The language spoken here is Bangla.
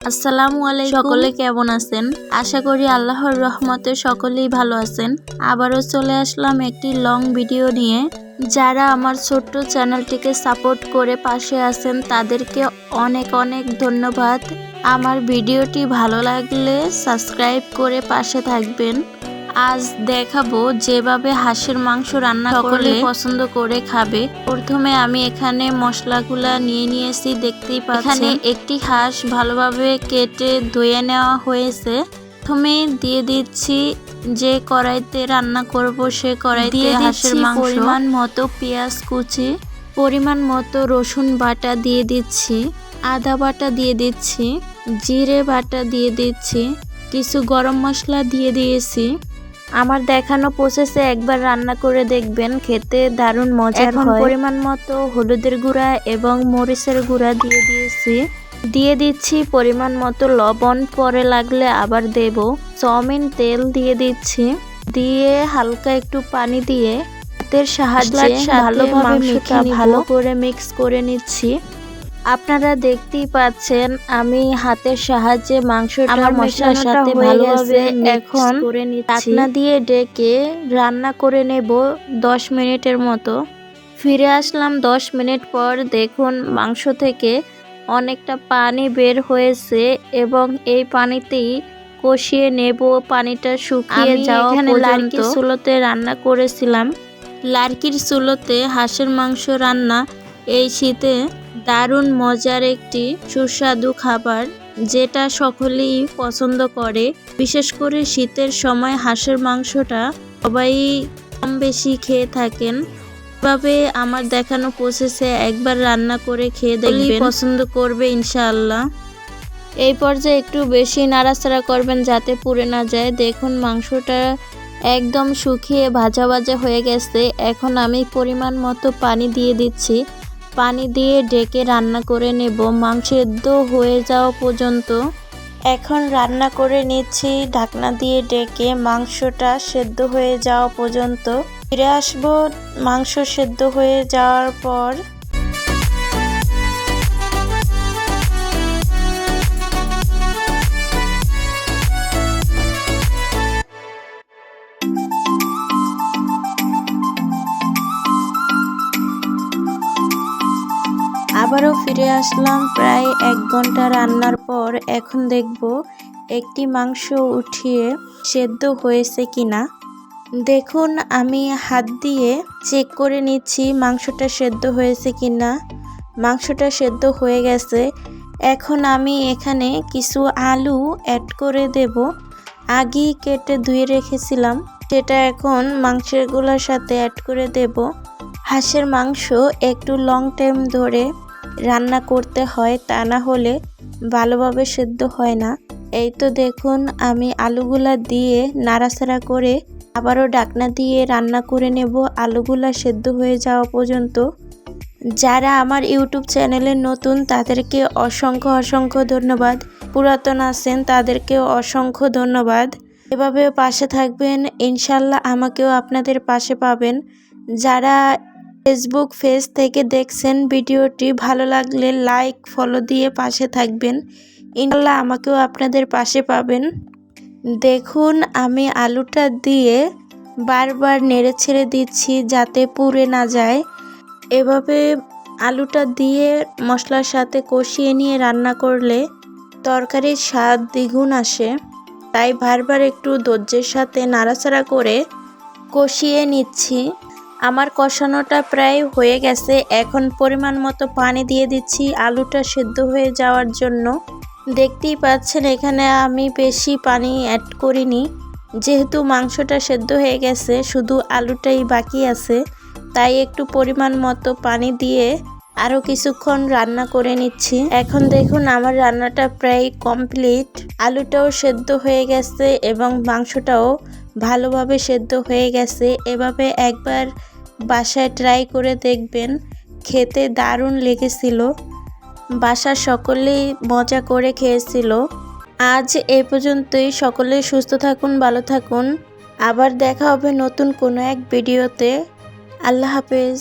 আসসালামু আলাইকুম, সকলে কেমন আছেন? আশা করি আল্লাহর রহমতে সকলেই ভালো আছেন। আবারও চলে আসলাম একটি লং ভিডিও নিয়ে। যারা আমার ছোট্ট চ্যানেলটিকে সাপোর্ট করে পাশে আছেন তাদেরকে অনেক অনেক ধন্যবাদ। আমার ভিডিওটি ভালো লাগলে সাবস্ক্রাইব করে পাশে থাকবেন। আজ দেখাবো যেভাবে হাঁসের মাংস রান্না করলে পছন্দ করে খাবে। প্রথমে আমি এখানে মশলাগুলা নিয়ে নিয়েছি, দেখতেই পাচ্ছেন। এখানে একটি হাঁস ভালোভাবে কেটে ধুয়ে নেওয়া হয়েছে। প্রথমে দিয়ে দিচ্ছি যে কড়াইতে রান্না করব সে কড়াইতে হাঁসের মাংস, পরিমাণ মতো পেঁয়াজ কুচি, পরিমাণ মতো রসুন বাটা দিয়ে দিচ্ছি, আদা বাটা দিয়ে দিচ্ছি, জিরে বাটা দিয়ে দিচ্ছি, কিছু গরম মশলা দিয়ে দিয়েছি। আমার দেখানো প্রসেসে একবার রান্না করে দেখবেন, খেতে দারুণ মজার হয়। পরিমাণ মতো হলুদের গুঁড়া এবং মরিচের গুঁড়া দিয়ে দিয়েছি। দিয়ে দিচ্ছি পরিমাণ মতো লবণ, পরে লাগলে আবার দেব। চাউমিন তেল দিয়ে দিচ্ছি, দিয়ে হালকা একটু পানি দিয়ে হাতের সাহায্যে ভালোভাবে ভালো করে মিক্স করে নিচ্ছি। আপনারা দেখতেই পাচ্ছেন আমি হাতের সাহায্যে মাংসটা আমার মশলার সাথে ভালোভাবে এখন ঢাকনা দিয়ে ঢেকে রান্না করে নেব 10 মিনিটের মতো। ফিরে আসলাম 10 মিনিট পর। দেখুন মাংস থেকে অনেকটা পানি বের হয়েছে এবং এই পানিতেই কষিয়ে নেব। পানিটা শুকিয়ে যাওয়া পর্যন্ত। লার্কির চুলোতে রান্না করেছিলাম। লার্কির চুলোতে হাঁসের মাংস রান্না এই শীতে দারুণ মজার একটি সুস্বাদু খাবার, যেটা সকলেই পছন্দ করে। বিশেষ করে শীতের সময় হাঁসের মাংসটা সবাই কম বেশি খেয়ে থাকেন। এভাবে আমার দেখানো প্রসেসে একবার রান্না করে খেয়ে দেখবেন, পছন্দ করবে ইনশাআল্লাহ। এই পর্যায়ে একটু বেশি নাড়াচাড়া করবেন যাতে পুড়ে না যায়। দেখুন মাংসটা একদম শুকিয়ে ভাজা ভাজা হয়ে গেছে। এখন আমি পরিমাণ মতো পানি দিয়ে দিচ্ছি। পানি দিয়ে ঢেকে রান্না করে নেব মাংস সেদ্ধ হয়ে যাওয়া পর্যন্ত। এখন রান্না করে নিচ্ছি ঢাকনা দিয়ে ঢেকে মাংসটা সেদ্ধ হয়ে যাওয়া পর্যন্ত। ফিরে আসবো মাংস সেদ্ধ হয়ে যাওয়ার পর। আবারও ফিরে আসলাম প্রায় 1 ঘন্টা রান্নার পর। এখন দেখব একটি মাংস উঠিয়ে সেদ্ধ হয়েছে কিনা। দেখুন আমি হাত দিয়ে চেক করে নিচ্ছি মাংসটা সেদ্ধ হয়েছে কিনা। মাংসটা সেদ্ধ হয়ে গেছে। এখন আমি এখানে কিছু আলু অ্যাড করে দেব। আগেই কেটে ধুয়ে রেখেছিলাম, সেটা এখন মাংসের গুলার সাথে অ্যাড করে দেব। হাঁসের মাংস একটু লং টাইম ধরে রান্না করতে হয়, তা না হলে ভালোভাবে সেদ্ধ হয় না। এই তো দেখুন আমি আলুগুলা দিয়ে নাড়াচাড়া করে আবারও ঢাকনা দিয়ে রান্না করে নেব আলুগুলা সেদ্ধ হয়ে যাওয়া পর্যন্ত। যারা আমার ইউটিউব চ্যানেলে নতুন তাদেরকে অসংখ্য অসংখ্য ধন্যবাদ। পুরাতন আছেন তাদেরকেও অসংখ্য ধন্যবাদ। এভাবে পাশে থাকবেন ইনশাল্লাহ, আমাকেও আপনাদের পাশে পাবেন। যারা ফেসবুক পেজ থেকে দেখছেন ভিডিওটি, ভালো লাগলে লাইক ফলো দিয়ে পাশে থাকবেন। ইনশাল্লাহ আমাকেও আপনাদের পাশে পাবেন। দেখুন আমি আলুটা দিয়ে বারবার নেড়ে ছেড়ে দিচ্ছি যাতে পুড়ে না যায়। এভাবে আলুটা দিয়ে মশলার সাথে কষিয়ে নিয়ে রান্না করলে তরকারির স্বাদ দ্বিগুণ আসে। তাই বারবার একটু ধৈর্যের সাথে নাড়াচাড়া করে কষিয়ে নিচ্ছি। আমার কষানোটা প্রায় হয়ে গেছে। এখন পরিমাণ মতো পানি দিয়ে দিচ্ছি আলুটা সেদ্ধ হয়ে যাওয়ার জন্য। দেখতেই পাচ্ছেন এখানে আমি বেশি পানি অ্যাড করিনি, যেহেতু মাংসটা সেদ্ধ হয়ে গেছে, শুধু আলুটাই বাকি আছে। তাই একটু পরিমাণ মতো পানি দিয়ে আরও কিছুক্ষণ রান্না করে নিচ্ছি। এখন দেখুন আমার রান্নাটা প্রায় কমপ্লিট। আলুটাও সেদ্ধ হয়ে গেছে এবং মাংসটাও ভালোভাবে সেদ্ধ হয়ে গেছে। এভাবে একবার বাসায় ট্রাই করে দেখবেন, খেতে দারুণ লেগেছিল। বাসার সকলেই মজা করে খেয়েছিল। আজ এ পর্যন্তই। সকলে সুস্থ থাকুন, ভালো থাকুন। আবার দেখা হবে নতুন কোনো এক ভিডিওতে। আল্লাহ হাফেজ।